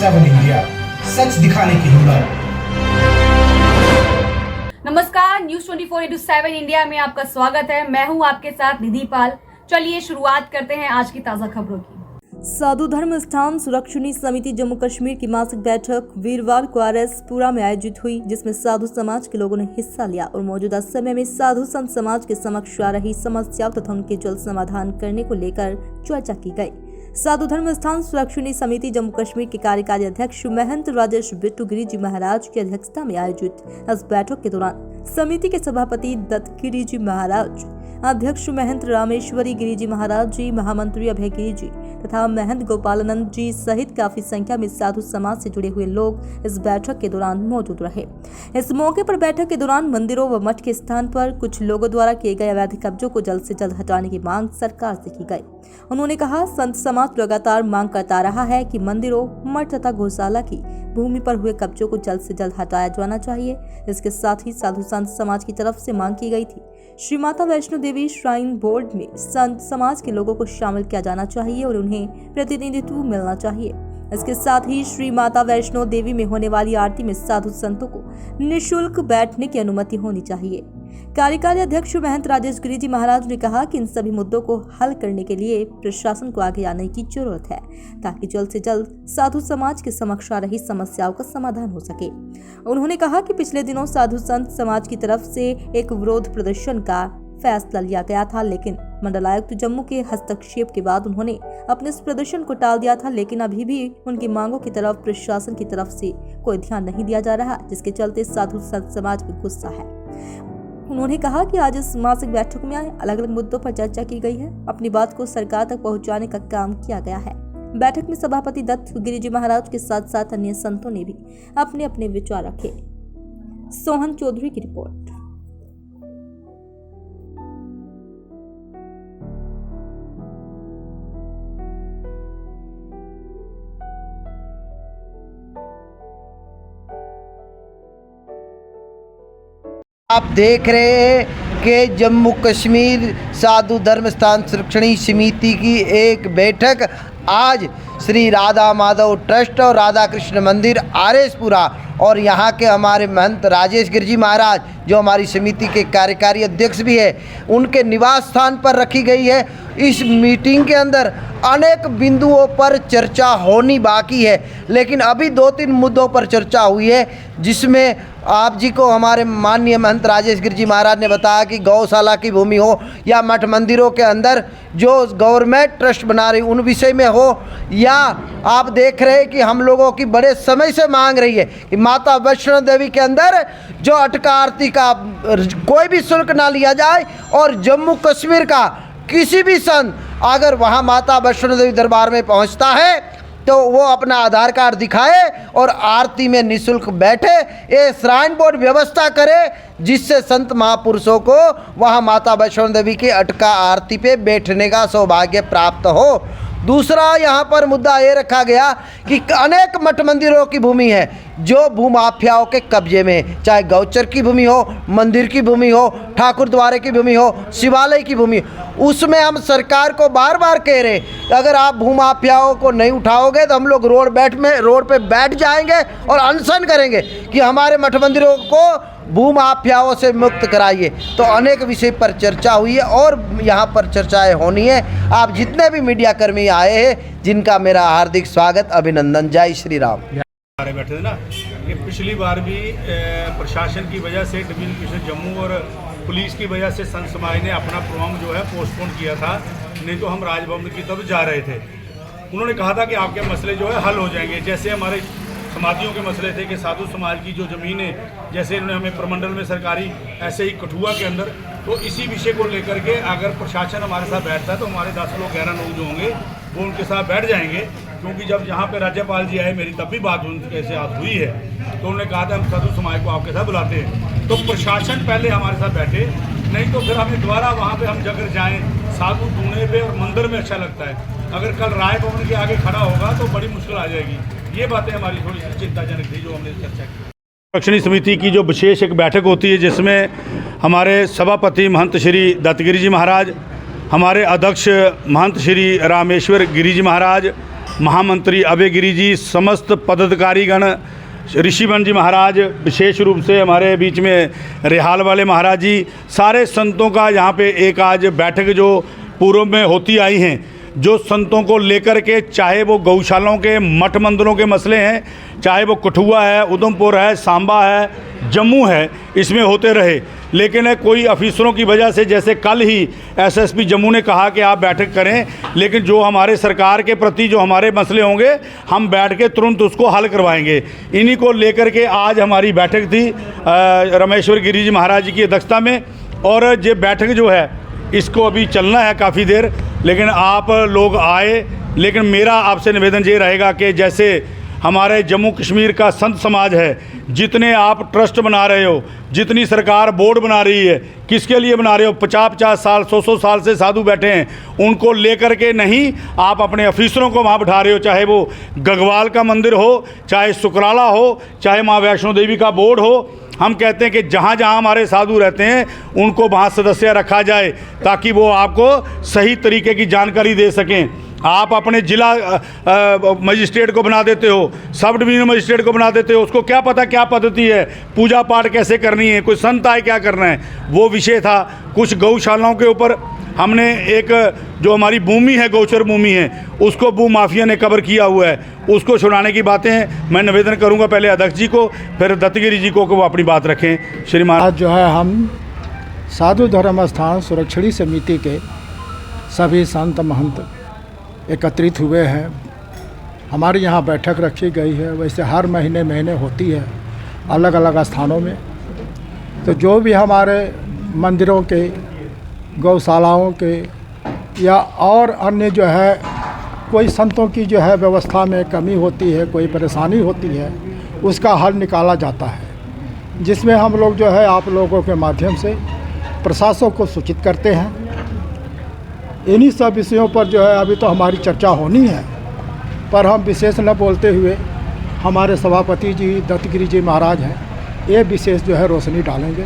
7 India, सच दिखाने की हिम्मत। नमस्कार, न्यूज 24/7 इंडिया में आपका स्वागत है। मैं हूं आपके साथ निधि पाल। चलिए शुरुआत करते हैं आज की ताजा खबरों की। साधु धर्म स्थान सुरक्षणी समिति जम्मू कश्मीर की मासिक बैठक वीरवार को RS-पुरा में आयोजित हुई, जिसमें साधु समाज के लोगों ने हिस्सा लिया और मौजूदा समय में साधु संत समाज के समक्ष आ रही समस्याओं तथा उनके जल्द समाधान करने को लेकर चर्चा की गई। साधु धर्म स्थान सुरक्षणी समिति जम्मू कश्मीर के कार्यकारी अध्यक्ष महंत राजेश बिट्टू गिरी जी महाराज की अध्यक्षता में आयोजित इस बैठक के दौरान समिति के सभापति दत्त गिरी जी महाराज, अध्यक्ष महंत रामेश्वरी गिरी जी महाराज जी, महामंत्री अभय गिरी जी तथा महंत गोपालानंद जी सहित काफी संख्या में साधु समाज से जुड़े हुए लोग इस बैठक के दौरान मौजूद रहे। इस मौके पर बैठक के दौरान मंदिरों व मठ के स्थान पर कुछ लोगों द्वारा किए गए अवैध कब्जों को जल्द से जल्द हटाने की मांग सरकार से की गई। उन्होंने कहा, संत समाज लगातार मांग करता रहा है कि मंदिरों, मठ तथा गौशाला की भूमि पर हुए कब्जों को जल्द से जल्द हटाया जाना चाहिए। इसके साथ ही साधु संत समाज की तरफ से मांग की गई थी, श्री माता वैष्णो देवी श्राइन बोर्ड में संत समाज के लोगों को शामिल किया जाना चाहिए और उन्हें प्रतिनिधित्व मिलना चाहिए। इसके साथ ही श्री माता वैष्णो देवी में होने वाली आरती में साधु संतों को निःशुल्क बैठने की अनुमति होनी चाहिए। कार्यकारी अध्यक्ष महंत राजेश गिरी जी महाराज ने कहा कि इन सभी मुद्दों को हल करने के लिए प्रशासन को आगे आने की जरूरत है, ताकि जल्द से जल्द साधु समाज के समक्ष आ रही समस्याओं का समाधान हो सके। उन्होंने कहा कि पिछले दिनों साधु संत समाज की तरफ से एक विरोध प्रदर्शन का फैसला लिया गया था, लेकिन मंडलायुक्त जम्मू के हस्तक्षेप के बाद उन्होंने अपने इस प्रदर्शन को टाल दिया था, लेकिन अभी भी उनकी मांगों की तरफ प्रशासन की तरफ से कोई ध्यान नहीं दिया जा रहा, जिसके चलते साधु संत समाज में गुस्सा है। उन्होंने कहा कि आज इस मासिक बैठक में अलग अलग मुद्दों पर चर्चा की गई है, अपनी बात को सरकार तक पहुंचाने का काम किया गया है। बैठक में सभापति दत्त गिरी जी महाराज के साथ साथ अन्य संतों ने भी अपने अपने विचार रखे। सोहन चौधरी की रिपोर्ट। आप देख रहे हैं कि जम्मू कश्मीर साधु धर्म स्थान सुरक्षणी समिति की एक बैठक आज श्री राधा माधव ट्रस्ट और राधा कृष्ण मंदिर RS-पुरा और यहाँ के हमारे महंत राजेश गिरी जी महाराज, जो हमारी समिति के कार्यकारी अध्यक्ष भी है, उनके निवास स्थान पर रखी गई है। इस मीटिंग के अंदर अनेक बिंदुओं पर चर्चा होनी बाकी है, लेकिन अभी 2-3 मुद्दों पर चर्चा हुई है, जिसमें आप जी को हमारे माननीय महंत राजेश गिरी जी महाराज ने बताया कि गौशाला की भूमि हो या मठ मंदिरों के अंदर जो गवर्नमेंट ट्रस्ट बना रही उन विषय में हो, या आप देख रहे हैं कि हम लोगों की बड़े समय से मांग रही है कि माता वैष्णो देवी के अंदर जो अटका आरती का कोई भी शुल्क ना लिया जाए और जम्मू कश्मीर का किसी भी संत अगर वहाँ माता वैष्णो देवी दरबार में पहुँचता है तो वो अपना आधार कार्ड दिखाए और आरती में निःशुल्क बैठे। ये श्राइन बोर्ड व्यवस्था करे जिससे संत महापुरुषों को वहाँ माता वैष्णो देवी की अटका आरती पे बैठने का सौभाग्य प्राप्त हो। दूसरा यहाँ पर मुद्दा ये रखा गया कि अनेक मठ मंदिरों की भूमि है जो भूमाफियाओं के कब्जे में, चाहे गौचर की भूमि हो, मंदिर की भूमि हो, ठाकुर द्वारे की भूमि हो, शिवालय की भूमि, उसमें हम सरकार को बार बार कह रहे अगर आप भूमाफियाओं को नहीं उठाओगे तो हम लोग रोड पे बैठ जाएंगे और अनशन करेंगे कि हमारे मठ मंदिरों को भूमाफियाओं से मुक्त कराइए। तो अनेक विषय पर चर्चा हुई है और यहाँ पर चर्चाएं होनी है। आप जितने भी मीडिया कर्मी आए हैं, जिनका मेरा हार्दिक स्वागत, अभिनंदन। जय श्री राम। बैठे थे ना, ये पिछली बार भी प्रशासन की वजह से डिवीजन कमिश्नर जम्मू और पुलिस की वजह से संत समाज ने अपना प्रोग्राम जो है पोस्टपोन किया था, नहीं तो हम राजभवन की तरफ जा रहे थे। उन्होंने कहा था कि आपके मसले जो है हल हो जाएंगे। जैसे हमारे समाधियों के मसले थे कि साधु समाज की जो ज़मीनें, जैसे इन्होंने हमें प्रमंडल में सरकारी, ऐसे ही कठुआ के अंदर, तो इसी विषय को लेकर के अगर प्रशासन हमारे साथ बैठता है तो हमारे 10 लोग 11 लोग जो होंगे वो उनके साथ बैठ जाएंगे। क्योंकि जब यहाँ पे राज्यपाल जी आए, मेरी तब भी बात उनके साथ हुई है, तो उन्होंने कहा था हम साधु समाज को आपके साथ बुलाते हैं। तो प्रशासन पहले हमारे साथ बैठे, नहीं तो फिर हमें दोबारा वहाँ पे हम जगह जाएँ साधु ढूंढने पे, और मंदिर में अच्छा लगता है। अगर कल राय भवन के आगे खड़ा होगा तो बड़ी मुश्किल आ जाएगी। ये बातें हमारी थोड़ी सी चिंताजनक थी जो हमने चर्चा की। सुरक्षणी समिति की जो विशेष एक बैठक होती है, जिसमें हमारे सभापति महंत श्री दत्तगिरी जी महाराज, हमारे अध्यक्ष महंत श्री रामेश्वर गिरी जी महाराज, महामंत्री अभय गिरी जी, समस्त पदाधिकारीगण, ऋषिवन जी महाराज, विशेष रूप से हमारे बीच में रिहाल वाले महाराज जी, सारे संतों का यहाँ पे एक आज बैठक जो पूर्व में होती आई हैं, जो संतों को लेकर के, चाहे वो गौशालाओं के, मठ मंदिरों के मसले हैं, चाहे वो कठुआ है, उधमपुर है, सांबा है, जम्मू है, इसमें होते रहे। लेकिन कोई अफिसरों की वजह से, जैसे कल ही एसएसपी जम्मू ने कहा कि आप बैठक करें, लेकिन जो हमारे सरकार के प्रति जो हमारे मसले होंगे हम बैठ के तुरंत उसको हल करवाएंगे। इन्हीं को लेकर के आज हमारी बैठक थी रमेश्वर गिरी जी महाराज जी की अध्यक्षता में। और ये बैठक जो है इसको अभी चलना है काफ़ी देर, लेकिन आप लोग आए। लेकिन मेरा आपसे निवेदन ये रहेगा कि जैसे हमारे जम्मू कश्मीर का संत समाज है, जितने आप ट्रस्ट बना रहे हो, जितनी सरकार बोर्ड बना रही है, किसके लिए बना रहे हो? 50-50 साल, 100-100 साल से साधु बैठे हैं, उनको लेकर के नहीं आप अपने अफिसरों को वहाँ बिठा रहे हो। चाहे वो गगवाल का मंदिर हो, चाहे सुकराला हो, चाहे माँ वैष्णो देवी का बोर्ड हो। हम कहते हैं कि जहाँ जहाँ हमारे साधु रहते हैं उनको वहाँ सदस्य रखा जाए, ताकि वो आपको सही तरीके की जानकारी दे सकें। आप अपने जिला मजिस्ट्रेट को बना देते हो, सब डिवीजन मजिस्ट्रेट को बना देते हो, उसको क्या पता क्या पद्धति है, पूजा पाठ कैसे करनी है, कोई संत आए क्या करना है, वो विषय था। कुछ गौशालाओं के ऊपर हमने एक जो हमारी भूमि है, गौचर भूमि है, उसको भू माफिया ने कवर किया हुआ है, उसको छुड़ाने की बातें हैं। मैं निवेदन करूंगा पहले अध्यक्ष जी को, फिर दत्तगिरी जी को वो अपनी बात रखें। श्रीमान, आज जो है हम साधु धर्म स्थान सुरक्षणी समिति के सभी संत महंत एकत्रित हुए हैं। हमारे यहाँ बैठक रखी गई है, वैसे हर महीने होती है अलग अलग स्थानों में। तो जो भी हमारे मंदिरों के, गौशालाओं के या और अन्य जो है कोई संतों की जो है व्यवस्था में कमी होती है, कोई परेशानी होती है, उसका हल निकाला जाता है, जिसमें हम लोग जो है आप लोगों के माध्यम से प्रशासन को सूचित करते हैं। इन्हीं सब विषयों पर जो है अभी तो हमारी चर्चा होनी है, पर हम विशेष न बोलते हुए हमारे सभापति जी दत्तगिरी जी महाराज हैं, ये विशेष जो है रोशनी डालेंगे।